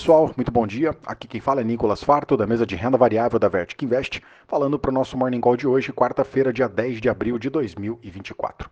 pessoal, muito bom dia. Aqui quem fala é Nicolas Farto, da mesa de renda variável da Vertic Invest, falando para o nosso Morning Call de hoje, quarta-feira, dia 10 de abril de 2024.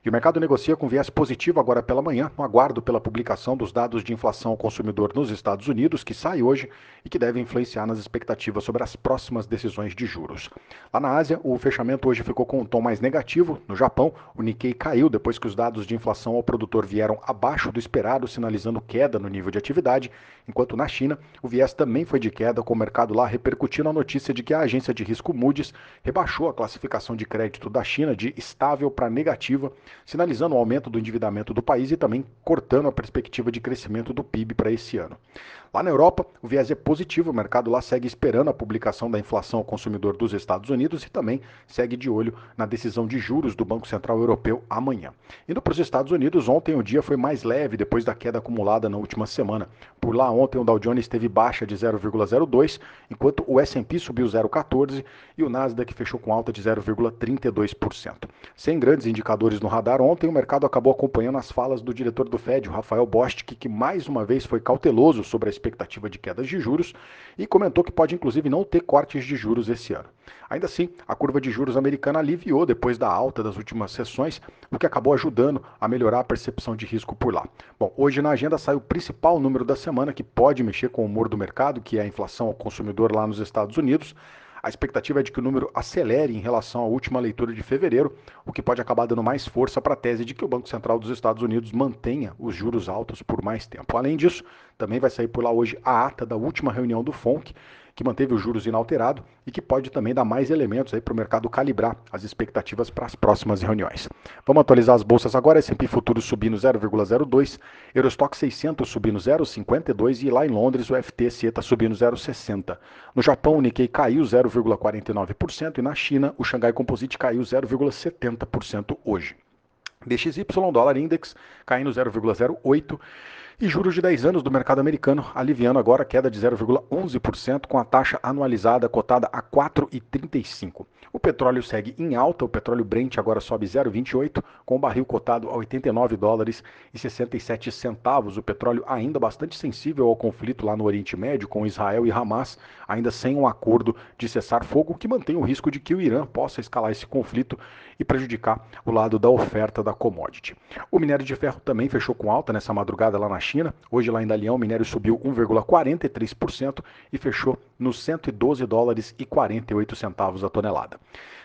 E o mercado negocia com viés positivo agora pela manhã, no aguardo pela publicação dos dados de inflação ao consumidor nos Estados Unidos, que sai hoje e que deve influenciar nas expectativas sobre as próximas decisões de juros. Lá na Ásia, o fechamento hoje ficou com um tom mais negativo. No Japão, o Nikkei caiu depois que os dados de inflação ao produtor vieram abaixo do esperado, sinalizando queda no nível de atividade, enquanto na China, o viés também foi de queda, com o mercado lá repercutindo a notícia de que a agência de risco Moody's rebaixou a classificação de crédito da China de estável para negativa, sinalizando o aumento do endividamento do país e também cortando a perspectiva de crescimento do PIB para esse ano. Lá na Europa, o viés é positivo, o mercado lá segue esperando a publicação da inflação ao consumidor dos Estados Unidos e também segue de olho na decisão de juros do Banco Central Europeu amanhã. Indo para os Estados Unidos, ontem o dia foi mais leve depois da queda acumulada na última semana. Por lá, ontem o Dow Jones teve baixa de 0,02, enquanto o S&P subiu 0,14 e o Nasdaq fechou com alta de 0,32%. Sem grandes indicadores no radar, ontem o mercado acabou acompanhando as falas do diretor do Fed, o Rafael Bostic, que mais uma vez foi cauteloso sobre a expectativa de quedas de juros e comentou que pode inclusive não ter cortes de juros esse ano. Ainda assim, a curva de juros americana aliviou depois da alta das últimas sessões, o que acabou ajudando a melhorar a percepção de risco por lá. Bom, hoje na agenda sai o principal número da semana que pode mexer com o humor do mercado, que é a inflação ao consumidor lá nos Estados Unidos. A expectativa é de que o número acelere em relação à última leitura de fevereiro, o que pode acabar dando mais força para a tese de que o Banco Central dos Estados Unidos mantenha os juros altos por mais tempo. Além disso, também vai sair por lá hoje a ata da última reunião do FONC, que manteve os juros inalterados e que pode também dar mais elementos para o mercado calibrar as expectativas para as próximas reuniões. Vamos atualizar as bolsas agora, S&P Futuro subindo 0,02, Eurostock 600 subindo 0,52 e lá em Londres o FTSE está subindo 0,60. No Japão o Nikkei caiu 0,49% e na China o Xangai Composite caiu 0,70% hoje. DXY, dólar index, caindo 0,08%. E juros de 10 anos do mercado americano, aliviando agora a queda de 0,11%, com a taxa anualizada cotada a 4,35. O petróleo segue em alta, o petróleo Brent agora sobe 0,28, com o barril cotado a 89 dólares e 67 centavos. O petróleo ainda bastante sensível ao conflito lá no Oriente Médio, com Israel e Hamas, ainda sem um acordo de cessar fogo, que mantém o risco de que o Irã possa escalar esse conflito e prejudicar o lado da oferta da commodity. O minério de ferro também fechou com alta nessa madrugada lá na China. Hoje lá em Dalian o minério subiu 1,43% e fechou nos 112 dólares e 48 centavos a tonelada.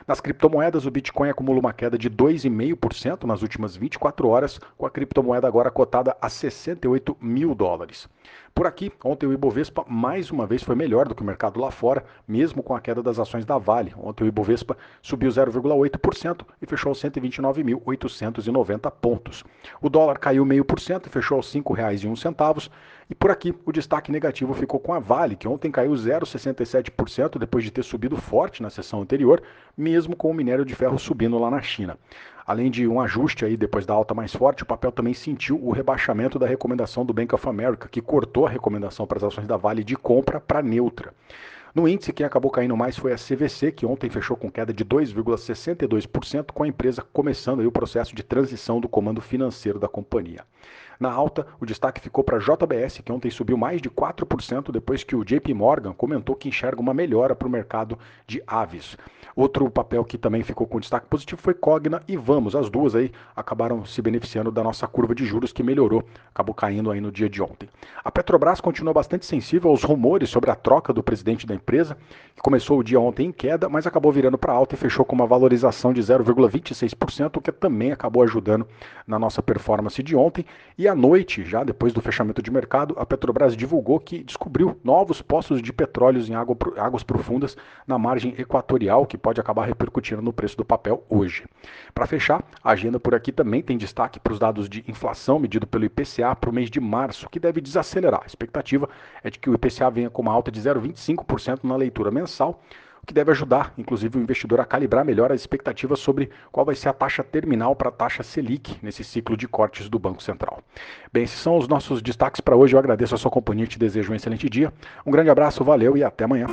Nas criptomoedas, o Bitcoin acumula uma queda de 2,5% nas últimas 24 horas, com a criptomoeda agora cotada a 68 mil dólares. Por aqui, ontem o Ibovespa mais uma vez foi melhor do que o mercado lá fora, mesmo com a queda das ações da Vale. Ontem o Ibovespa subiu 0,8% e fechou aos 129.890 pontos. O dólar caiu 0,5% e fechou aos R$ 5,01. E por aqui, o destaque negativo ficou com a Vale, que ontem caiu 0,67% depois de ter subido forte na sessão anterior, mesmo com o minério de ferro subindo lá na China. Além de um ajuste aí depois da alta mais forte, o papel também sentiu o rebaixamento da recomendação do Bank of America, que cortou a recomendação para as ações da Vale de compra para neutra. No índice, quem acabou caindo mais foi a CVC, que ontem fechou com queda de 2,62%, com a empresa começando aí o processo de transição do comando financeiro da companhia. Na alta, o destaque ficou para a JBS, que ontem subiu mais de 4% depois que o JP Morgan comentou que enxerga uma melhora para o mercado de aves. Outro papel que também ficou com destaque positivo foi Cogna e Vamos. As duas aí acabaram se beneficiando da nossa curva de juros que melhorou, acabou caindo aí no dia de ontem. A Petrobras continua bastante sensível aos rumores sobre a troca do presidente da empresa, que começou o dia ontem em queda, mas acabou virando para alta e fechou com uma valorização de 0,26%, o que também acabou ajudando na nossa performance de ontem. E à noite, já depois do fechamento de mercado, a Petrobras divulgou que descobriu novos poços de petróleo em águas profundas na margem equatorial, que pode acabar repercutindo no preço do papel hoje. Para fechar, a agenda por aqui também tem destaque para os dados de inflação medido pelo IPCA para o mês de março, que deve desacelerar. A expectativa é de que o IPCA venha com uma alta de 0,25% na leitura mensal, o que deve ajudar, inclusive, o investidor a calibrar melhor as expectativas sobre qual vai ser a taxa terminal para a taxa Selic nesse ciclo de cortes do Banco Central. Bem, esses são os nossos destaques para hoje. Eu agradeço a sua companhia e te desejo um excelente dia. Um grande abraço, valeu e até amanhã.